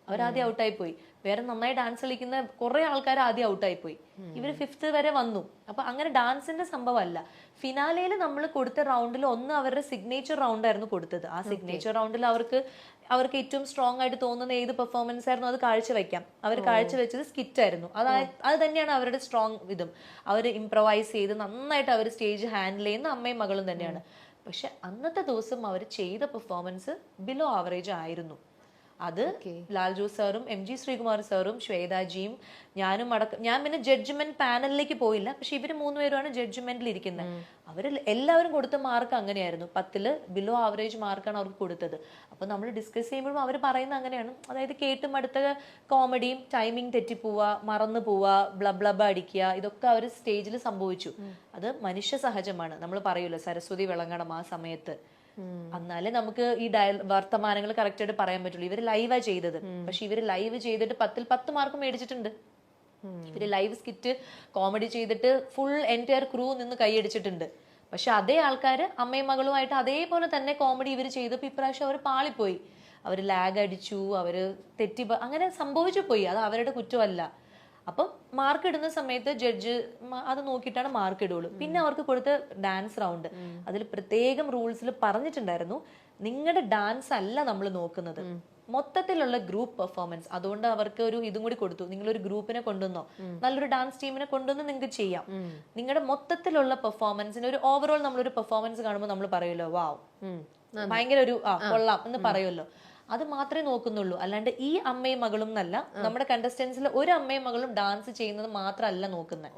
അവരാദ്യം ഔട്ടായി പോയി. വേറെ നന്നായി ഡാൻസ് കളിക്കുന്ന കുറെ ആൾക്കാർ ആദ്യം ഔട്ടായി പോയി. ഇവര് 5th വരെ വന്നു. അപ്പൊ അങ്ങനെ ഡാൻസിന്റെ സംഭവമല്ല. ഫിനാലയിൽ നമ്മൾ കൊടുത്ത റൗണ്ടിൽ ഒന്ന് അവരുടെ സിഗ്നേച്ചർ റൗണ്ട് ആയിരുന്നു കൊടുത്തത്. ആ സിഗ്നേച്ചർ റൗണ്ടിൽ അവർക്ക് ഏറ്റവും സ്ട്രോങ് ആയിട്ട് തോന്നുന്ന ഏത് പെർഫോമൻസ് ആയിരുന്നു അത് കാഴ്ചവെക്കാം. അവർ കാഴ്ചവെച്ചത് സ്കിറ്റ് ആയിരുന്നു. അത് തന്നെയാണ് അവരുടെ സ്ട്രോങ് ഇതും. അവർ ഇംപ്രവൈസ് ചെയ്ത് നന്നായിട്ട് അവർ സ്റ്റേജ് ഹാൻഡിൽ ചെയ്യുന്ന അമ്മയും മകളും തന്നെയാണ്. പക്ഷെ അന്നത്തെ ദിവസം അവർ ചെയ്ത പെർഫോമൻസ് ബിലോ ആവറേജ് ആയിരുന്നു. അത് ലാൽ ജോസ് സാറും MG ശ്രീകുമാർ സാറും ശ്വേതാജിയും ഞാനും ഞാൻ പിന്നെ ജഡ്ജ്മെന്റ് പാനലിലേക്ക് പോയില്ല. പക്ഷെ ഇവര് 3 പേരുമാണ് ജഡ്ജ്മെന്റിൽ ഇരിക്കുന്നത്. അവര് എല്ലാവരും കൊടുത്ത മാർക്ക് അങ്ങനെയായിരുന്നു. 10ൽ ബിലോ ആവറേജ് മാർക്കാണ് അവർക്ക് കൊടുത്തത്. അപ്പൊ നമ്മൾ ഡിസ്കസ് ചെയ്യുമ്പോഴും അവർ പറയുന്നത് അങ്ങനെയാണ്. അതായത് കേട്ടും അടുത്ത കോമഡിയും ടൈമിങ് തെറ്റിപ്പോവുക, മറന്നു പോവുക, ബ്ലബ്ലബ അടിക്കുക, ഇതൊക്കെ അവർ സ്റ്റേജിൽ സംഭവിച്ചു. അത് മനുഷ്യ സഹജമാണ്. നമ്മൾ പറയൂല്ലോ സരസ്വതി വിളങ്ങണം ആ സമയത്ത്. എന്നാലേ നമുക്ക് ഈ വർത്തമാനങ്ങൾ കറക്റ്റ് ആയിട്ട് പറയാൻ പറ്റുള്ളൂ. ഇവര് ലൈവാ ചെയ്തത്. പക്ഷെ ഇവര് ലൈവ് ചെയ്തിട്ട് 10ൽ 10 മാർക്ക് മേടിച്ചിട്ടുണ്ട്. ഇവര് ലൈവ് സ്കിറ്റ് കോമഡി ചെയ്തിട്ട് ഫുൾ എൻറ്റയർ ക്രൂ നിന്ന് കൈയടിച്ചിട്ടുണ്ട്. പക്ഷെ അതേ ആൾക്കാര് അമ്മയും മകളുമായിട്ട് അതേപോലെ തന്നെ കോമഡി ഇവർ ചെയ്തപ്പോൾ ഇപ്രാവശ്യം അവർ പാളിപ്പോയി. അവര് ലാഗ് അടിച്ചു, അവര് അങ്ങനെ സംഭവിച്ചു പോയി. അത് അവരുടെ കുറ്റമല്ല. അപ്പം മാർക്ക് ഇടുന്ന സമയത്ത് ജഡ്ജ് അത് നോക്കിയിട്ടാണ് മാർക്ക് ഇടുള്ളൂ. പിന്നെ അവർക്ക് കൊടുത്ത ഡാൻസ് റൗണ്ട് അതിൽ പ്രത്യേകം റൂൾസിൽ പറഞ്ഞിട്ടുണ്ടായിരുന്നു, നിങ്ങളുടെ ഡാൻസ് അല്ല നമ്മൾ നോക്കുന്നത്, മൊത്തത്തിലുള്ള ഗ്രൂപ്പ് പെർഫോമൻസ്. അതുകൊണ്ട് അവർക്ക് ഒരു ഇതും കൂടി കൊടുത്തു, നിങ്ങളൊരു ഗ്രൂപ്പിനെ കൊണ്ടുവന്നോ, നല്ലൊരു ഡാൻസ് ടീമിനെ കൊണ്ടുവന്ന് നിങ്ങൾക്ക് ചെയ്യാം. നിങ്ങളുടെ മൊത്തത്തിലുള്ള പെർഫോമൻസിന് ഒരു ഓവറോൾ നമ്മളൊരു പെർഫോമൻസ് കാണുമ്പോൾ നമ്മൾ പറയുമല്ലോ വാവ് ഭയങ്കര ഒരു കൊള്ളാം എന്ന് പറയുമല്ലോ. അത് മാത്രമേ നോക്കുന്നുള്ളൂ. അല്ലാണ്ട് ഈ അമ്മയും മകളും എന്നല്ല, നമ്മുടെ കണ്ടസ്റ്റൻസിൽ ഒരു അമ്മയും മകളും ഡാൻസ് ചെയ്യുന്നത് മാത്രമല്ല നോക്കുന്നത്.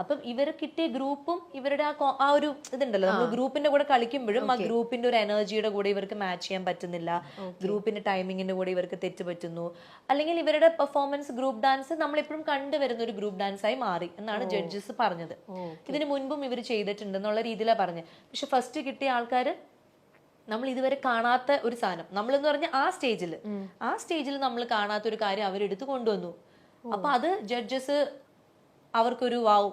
അപ്പം ഇവർ കിട്ടിയ ഗ്രൂപ്പും ഇവരുടെ ആ ഒരു ഇതുണ്ടല്ലോ, നമ്മൾ ഗ്രൂപ്പിന്റെ കൂടെ കളിക്കുമ്പോഴും ആ ഗ്രൂപ്പിന്റെ ഒരു എനർജിയുടെ കൂടെ ഇവർക്ക് മാച്ച് ചെയ്യാൻ പറ്റുന്നില്ല, ഗ്രൂപ്പിന്റെ ടൈമിങ്ങിന്റെ കൂടെ ഇവർക്ക് തെറ്റ് പറ്റുന്നു, അല്ലെങ്കിൽ ഇവരുടെ പെർഫോമൻസ് ഗ്രൂപ്പ് ഡാൻസ് നമ്മളെപ്പോഴും കണ്ടുവരുന്ന ഒരു ഗ്രൂപ്പ് ഡാൻസ് ആയി മാറി എന്നാണ് ജഡ്ജസ് പറഞ്ഞത്. ഇതിനു മുൻപും ഇവർ ചെയ്തിട്ടുണ്ട് എന്നുള്ള രീതിയിലാണ് പറഞ്ഞത്. പക്ഷെ ഫസ്റ്റ് കിട്ടിയ ആൾക്കാർ നമ്മൾ ഇതുവരെ കാണാത്ത ഒരു സാധനം, നമ്മളെന്ന് പറഞ്ഞ ആ സ്റ്റേജിൽ നമ്മൾ കാണാത്ത ഒരു കാര്യം അവരെടുത്ത് കൊണ്ടുവന്നു. അപ്പൊ അത് ജഡ്ജസ് അവർക്കൊരു വാവ്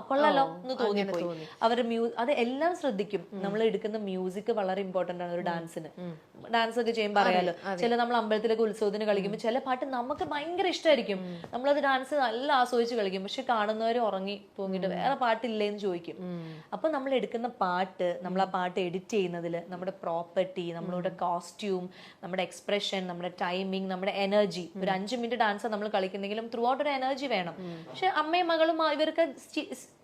കൊള്ളാലോ എന്ന് തോന്നിപ്പോയി. അവരുടെ അത് എല്ലാം ശ്രദ്ധിക്കും. നമ്മൾ എടുക്കുന്ന മ്യൂസിക് വളരെ ഇമ്പോർട്ടന്റ് ആണ് ഒരു ഡാൻസിന്. ഡാൻസ് ഒക്കെ ചെയ്യുമ്പോൾ അറിയാലോ, ചില നമ്മൾ അമ്പലത്തിലൊക്കെ ഉത്സവത്തിന് കളിക്കുമ്പോൾ ചില പാട്ട് നമുക്ക് ഭയങ്കര ഇഷ്ടമായിരിക്കും, നമ്മളത് ഡാൻസ് നല്ല ആസ്വദിച്ച് കളിക്കും. പക്ഷെ കാണുന്നവർ ഉറങ്ങി തൂങ്ങിട്ട് വേറെ പാട്ടില്ലേന്ന് ചോദിക്കും. അപ്പൊ നമ്മൾ എടുക്കുന്ന പാട്ട്, നമ്മൾ ആ പാട്ട് എഡിറ്റ് ചെയ്യുന്നതിൽ നമ്മുടെ പ്രോപ്പർട്ടി, നമ്മളുടെ കോസ്റ്റ്യൂം, നമ്മുടെ എക്സ്പ്രഷൻ, നമ്മുടെ ടൈമിങ്, നമ്മുടെ എനർജി, ഒരു 5 മിനിറ്റ് ഡാൻസ് നമ്മൾ കളിക്കുന്നെങ്കിലും ത്രൂ ഔട്ട് ഒരു എനർജി വേണം. പക്ഷെ അമ്മയും മകളും ഇവർക്ക്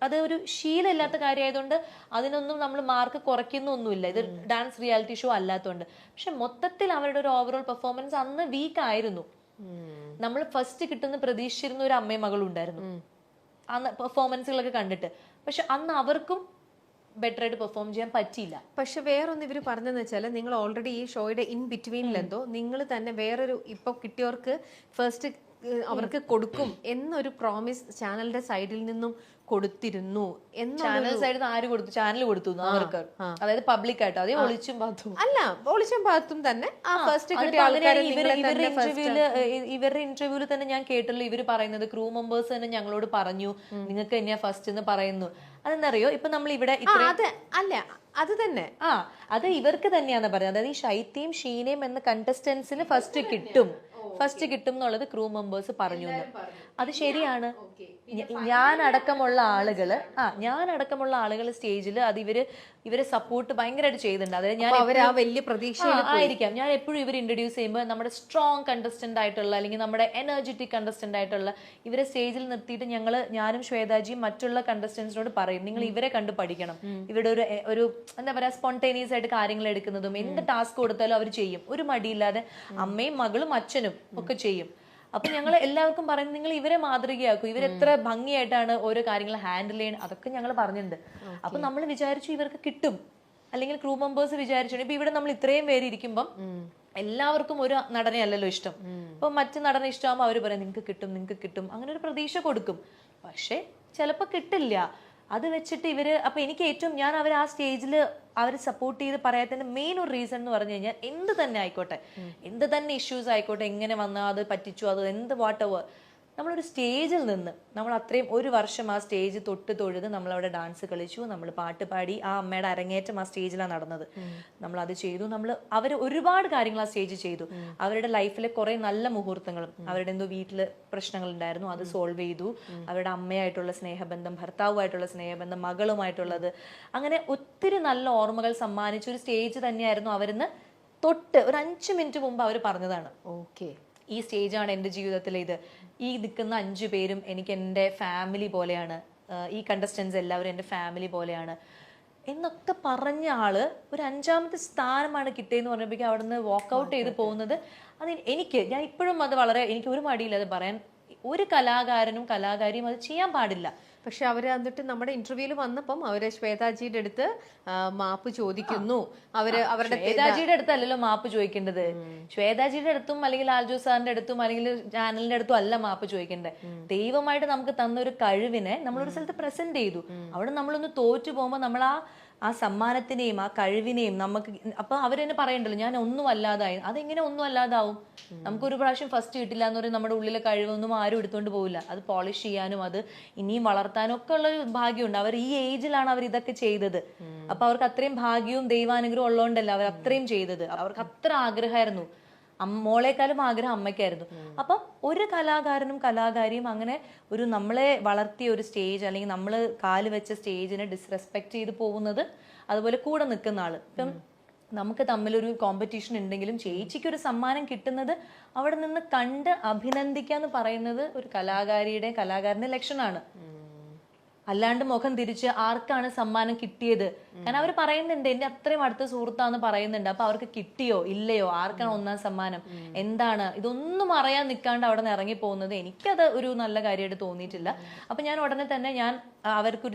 അത് ഒരു ശീലമില്ലാത്ത കാര്യമായതുകൊണ്ട് അതിനൊന്നും നമ്മൾ മാർക്ക് കുറയ്ക്കുന്നൊന്നുമില്ല. ഇത് ഡാൻസ് റിയാലിറ്റി ഷോ അല്ലാത്തതുകൊണ്ട്. പക്ഷെ മൊത്തത്തിൽ അവരുടെ ഒരു ഓവറോൾ പെർഫോമൻസ് അന്ന് വീക്ക് ആയിരുന്നു. നമ്മൾ ഫസ്റ്റ് കിട്ടുന്ന പ്രതീക്ഷിച്ചിരുന്ന ഒരു അമ്മയും മകളും ഉണ്ടായിരുന്നു അന്ന് പെർഫോമൻസുകളൊക്കെ കണ്ടിട്ട്. പക്ഷെ അന്ന് അവർക്കും ബെറ്റർ ആയിട്ട് പെർഫോം ചെയ്യാൻ പറ്റിയില്ല. പക്ഷെ വേറൊന്ന് ഇവർ പറഞ്ഞതെന്ന് വെച്ചാൽ, നിങ്ങൾ ഓൾറെഡി ഈ ഷോയുടെ ഇൻ ബിറ്റ്വീനിലെന്തോ നിങ്ങൾ തന്നെ വേറൊരു ഇപ്പൊ കിട്ടിയവർക്ക് ഫസ്റ്റ് അവർക്ക് കൊടുക്കും എന്നൊരു പ്രോമിസ് ചാനലിന്റെ സൈഡിൽ നിന്നും കൊടുത്തിരുന്നു. ചാനൽ സൈഡിൽ ആര് കൊടുത്തു? ചാനൽ കൊടുത്തു അവർക്ക്, അതായത് പബ്ലിക് ആയിട്ട്. അതേ ഒളിച്ചും പാത്തും അല്ല, ഒളിച്ചും പാത്തും തന്നെ ആ ഫസ്റ്റ് കിട്ടിയ ആൾക്കാരെ ഇവരുടെ ഇന്റർവ്യൂവിൽ തന്നെ ഞാൻ കേട്ടല്ലോ ഇവര് പറയുന്നത്, ക്രൂ മെമ്പേഴ്സ് തന്നെ ഞങ്ങളോട് പറഞ്ഞു നിങ്ങൾക്ക് തന്നെയാ ഫസ്റ്റ് എന്ന് പറയുന്നു. അതെന്തറിയോ, ഇപ്പൊ നമ്മൾ ഇവിടെ അല്ല അത് തന്നെ അത് ഇവർക്ക് തന്നെയാന്ന് പറയുന്നത്. അതായത് ഈ ശൈത്യയും ഷീനയും എന്ന കണ്ടസ്റ്റൻസിന് ഫസ്റ്റ് കിട്ടും എന്നുള്ളത് ക്രൂ മെമ്പേഴ്സ് പറഞ്ഞു. അത് ശരിയാണ്. ഞാനടക്കമുള്ള ആളുകള് സ്റ്റേജിൽ അത് ഇവരെ സപ്പോർട്ട് ഭയങ്കരമായിട്ട് ചെയ്യുന്നുണ്ട്. അതായത് ഞാൻ വലിയ പ്രതീക്ഷ ആയിരിക്കാം. ഞാൻ എപ്പോഴും ഇവർ ഇൻട്രൊഡ്യൂസ് ചെയ്യുമ്പോൾ നമ്മുടെ സ്ട്രോങ് കണ്ടസ്റ്റന്റ് ആയിട്ടുള്ള അല്ലെങ്കിൽ നമ്മുടെ എനർജറ്റിക് കണ്ടസ്റ്റന്റ് ആയിട്ടുള്ള ഇവരെ സ്റ്റേജിൽ നിർത്തിയിട്ട് ഞാനും ശ്വേതാജിയും മറ്റുള്ള കണ്ടസ്റ്റൻസിനോട് പറയും, നിങ്ങൾ ഇവരെ കണ്ടു പഠിക്കണം. ഇവരുടെ ഒരു എന്താ പറയാ സ്പോണ്ടേനിയസ് ആയിട്ട് കാര്യങ്ങൾ എടുക്കുന്നതും എന്ത് ടാസ്ക് കൊടുത്താലും അവർ ചെയ്യും, ഒരു മടിയില്ലാതെ. അമ്മയും മകളും അച്ഛനും ഒക്കെ ചെയ്യും. അപ്പൊ ഞങ്ങൾ എല്ലാവർക്കും പറയുന്നത്, നിങ്ങൾ ഇവരെ മാതൃകയാക്കും, ഇവരെത്ര ഭംഗിയായിട്ടാണ് ഓരോ കാര്യങ്ങൾ ഹാൻഡിൽ ചെയ്യുന്നത്, അതൊക്കെ ഞങ്ങൾ പറഞ്ഞിട്ടുണ്ട്. അപ്പൊ നമ്മൾ വിചാരിച്ചു ഇവർക്ക് കിട്ടും, അല്ലെങ്കിൽ ക്രൂ മെമ്പേഴ്സ് വിചാരിച്ചു. ഇപ്പൊ ഇവിടെ നമ്മൾ ഇത്രയും പേര് ഇരിക്കുമ്പം എല്ലാവർക്കും ഒരു നടനെ അല്ലല്ലോ ഇഷ്ടം. അപ്പൊ മറ്റു നടനെ ഇഷ്ടമാകുമ്പോൾ അവർ പറയും നിങ്ങൾക്ക് കിട്ടും, അങ്ങനെ ഒരു പ്രതീക്ഷ കൊടുക്കും. പക്ഷെ ചിലപ്പോ കിട്ടില്ല. അത് വെച്ചിട്ട് അപ്പൊ എനിക്ക് ഏറ്റവും ഞാൻ അവർ ആ സ്റ്റേജിൽ അവർ സപ്പോർട്ട് ചെയ്ത് പറയാത്തതിന്റെ മെയിൻ ഒരു റീസൺ എന്ന് പറഞ്ഞു കഴിഞ്ഞാൽ, എന്ത് തന്നെ ആയിക്കോട്ടെ, എന്ത് തന്നെ ഇഷ്യൂസ് ആയിക്കോട്ടെ, എങ്ങനെ വന്നാൽ അത് പറ്റിച്ചു, അത് എന്ത് വാട്ട് എവർ, നമ്മളൊരു സ്റ്റേജിൽ നിന്ന് നമ്മൾ അത്രയും ഒരു വർഷം ആ സ്റ്റേജ് തൊട്ട് തൊഴുത് നമ്മളവിടെ ഡാൻസ് കളിച്ചു, നമ്മൾ പാട്ട് പാടി, ആ അമ്മയുടെ അരങ്ങേറ്റം ആ സ്റ്റേജിലാണ് നടന്നത്. നമ്മൾ അത് ചെയ്തു. അവർ ഒരുപാട് കാര്യങ്ങൾ ആ സ്റ്റേജ് ചെയ്തു. അവരുടെ ലൈഫിലെ കുറെ നല്ല മുഹൂർത്തങ്ങളും, അവരുടെ എന്തോ വീട്ടില് പ്രശ്നങ്ങൾ ഉണ്ടായിരുന്നു, അത് സോൾവ് ചെയ്തു. അവരുടെ അമ്മയായിട്ടുള്ള സ്നേഹബന്ധം, ഭർത്താവുമായിട്ടുള്ള സ്നേഹബന്ധം, മകളുമായിട്ടുള്ളത്, അങ്ങനെ ഒത്തിരി നല്ല ഓർമ്മകൾ സമ്മാനിച്ച ഒരു സ്റ്റേജ് തന്നെയായിരുന്നു. അവരിന്ന് തൊട്ട് ഒരു 5 മിനിറ്റ് മുമ്പ് അവർ പറഞ്ഞതാണ്, ഓക്കെ, ഈ സ്റ്റേജാണ് എൻ്റെ ജീവിതത്തിലെ ഇത്, ഈ നിൽക്കുന്ന 5 പേരും എനിക്ക് എൻ്റെ ഫാമിലി പോലെയാണ്, ഈ കണ്ടസ്റ്റൻസ് എല്ലാവരും എൻ്റെ ഫാമിലി പോലെയാണ് എന്നൊക്കെ പറഞ്ഞ ആള് ഒരു 5ാമത്തെ സ്ഥാനമാണ് കിട്ടിയെന്ന് പറഞ്ഞപ്പോഴേക്കും അവിടെ നിന്ന് വാക്കൗട്ട് ചെയ്ത് പോകുന്നത്. അത് ഞാൻ ഇപ്പോഴും അത് എനിക്ക് ഒരു മടിയില്ല അത് പറയാൻ. ഒരു കലാകാരനും കലാകാരിയും അത് ചെയ്യാൻ പാടില്ല. പക്ഷെ അവര് എന്നിട്ട് നമ്മുടെ ഇന്റർവ്യൂല് വന്നപ്പം അവര് ശ്വേതാജിയുടെ അടുത്ത് മാപ്പ് ചോദിക്കുന്നു. അവരുടെ ശ്വേതാജിയുടെ അടുത്തല്ലല്ലോ മാപ്പ് ചോദിക്കേണ്ടത്. ശ്വേതാജിയുടെ അടുത്തും അല്ലെങ്കിൽ ലാൽജോ സാറിന്റെ അടുത്തും അല്ലെങ്കിൽ ചാനലിന്റെ അടുത്തും അല്ല മാപ്പ് ചോദിക്കേണ്ടത്. ദൈവമായിട്ട് നമുക്ക് തന്ന ഒരു കഴിവിനെ നമ്മളൊരു സ്ഥലത്ത് പ്രസന്റ് ചെയ്തു. അവിടെ നമ്മളൊന്ന് തോറ്റു പോകുമ്പോൾ നമ്മൾ ആ സമ്മാനത്തിനെയും ആ കഴിവിനെയും നമുക്ക് അപ്പൊ അവരെന്നെ പറയണ്ടല്ലോ ഞാൻ ഒന്നും അല്ലാതായി. അതെങ്ങനെ ഒന്നും അല്ലാതാവും? നമുക്ക് ഒരു പ്രാവശ്യം ഫസ്റ്റ് കിട്ടില്ല എന്ന് പറയും, നമ്മുടെ ഉള്ളിലെ കഴിവൊന്നും ആരും എടുത്തുകൊണ്ട് പോകില്ല. അത് പോളിഷ് ചെയ്യാനും അത് ഇനിയും വളർത്താനും ഒക്കെ ഉള്ള ഭാഗ്യമുണ്ട്. അവർ ഈ ഏജിലാണ് അവർ ഇതൊക്കെ ചെയ്തത്. അപ്പൊ അവർക്ക് അത്രയും ഭാഗ്യവും ദൈവാനുഗ്രഹവും ഉള്ളതുകൊണ്ടല്ല അവർ അത്രയും ചെയ്തത്. അവർക്ക് അത്ര ആഗ്രഹമായിരുന്നു. മോളെക്കാളും ആഗ്രഹം അമ്മയ്ക്കായിരുന്നു. അപ്പം ഒരു കലാകാരനും കലാകാരിയും അങ്ങനെ ഒരു നമ്മളെ വളർത്തിയ ഒരു സ്റ്റേജ് അല്ലെങ്കിൽ നമ്മൾ കാല് വെച്ച സ്റ്റേജിനെ ഡിസ്റെസ്പെക്ട് ചെയ്ത് പോകുന്നത്, അതുപോലെ കൂടെ നിൽക്കുന്ന ആള്. ഇപ്പം നമുക്ക് തമ്മിലൊരു കോമ്പറ്റീഷൻ ഉണ്ടെങ്കിലും ചേച്ചിക്ക് ഒരു സമ്മാനം കിട്ടുന്നത് അവിടെ നിന്ന് കണ്ട് അഭിനന്ദിക്കാന്ന് പറയുന്നത് ഒരു കലാകാരന്റെ ലക്ഷണമാണ്. അല്ലാണ്ട് മുഖം തിരിച്ച് ആർക്കാണ് സമ്മാനം കിട്ടിയത്, കാരണം അവർ പറയുന്നുണ്ട് എന്റെ അത്രയും അടുത്ത സുഹൃത്താന്ന് പറയുന്നുണ്ട്. അപ്പൊ അവർക്ക് കിട്ടിയോ ഇല്ലയോ, ആർക്കാണ് 1ാം സമ്മാനം, എന്താണ്, ഇതൊന്നും അറിയാൻ നിൽക്കാണ്ട് അവിടെ നിന്ന് ഇറങ്ങി പോകുന്നത് എനിക്കത് ഒരു നല്ല കാര്യമായിട്ട് തോന്നിയിട്ടില്ല. അപ്പൊ ഞാൻ ഉടനെ തന്നെ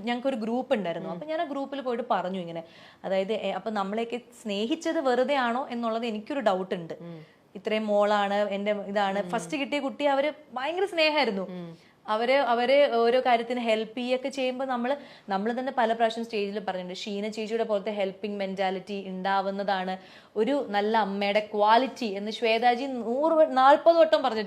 ഞങ്ങൾക്കൊരു ഗ്രൂപ്പ് ഉണ്ടായിരുന്നു. അപ്പൊ ഞാൻ ആ ഗ്രൂപ്പിൽ പോയിട്ട് പറഞ്ഞു ഇങ്ങനെ, അതായത് അപ്പൊ നമ്മളെയൊക്കെ സ്നേഹിച്ചത് വെറുതെ ആണോ എന്നുള്ളത് എനിക്കൊരു ഡൗട്ട് ഉണ്ട്. ഇത്രയും മോളാണ് എന്റെ ഇതാണ് ഫസ്റ്റ് കിട്ടിയ കുട്ടി, അവര് ഭയങ്കര സ്നേഹമായിരുന്നു. അവരെ ഓരോ കാര്യത്തിന് ഹെൽപ്പ് ചെയ്യൊക്കെ ചെയ്യുമ്പോൾ നമ്മൾ തന്നെ പല പ്രാവശ്യം സ്റ്റേജിൽ പറഞ്ഞിട്ടുണ്ട്, ഷീന ചേച്ചിയുടെ പോലത്തെ ഹെൽപ്പിംഗ് മെന്റാലിറ്റി ഉണ്ടാവുന്നതാണ് ഒരു നല്ല അമ്മയുടെ ക്വാളിറ്റി എന്ന് ശ്വേതാജി 40 വട്ടം പറഞ്ഞിട്ടുണ്ട്.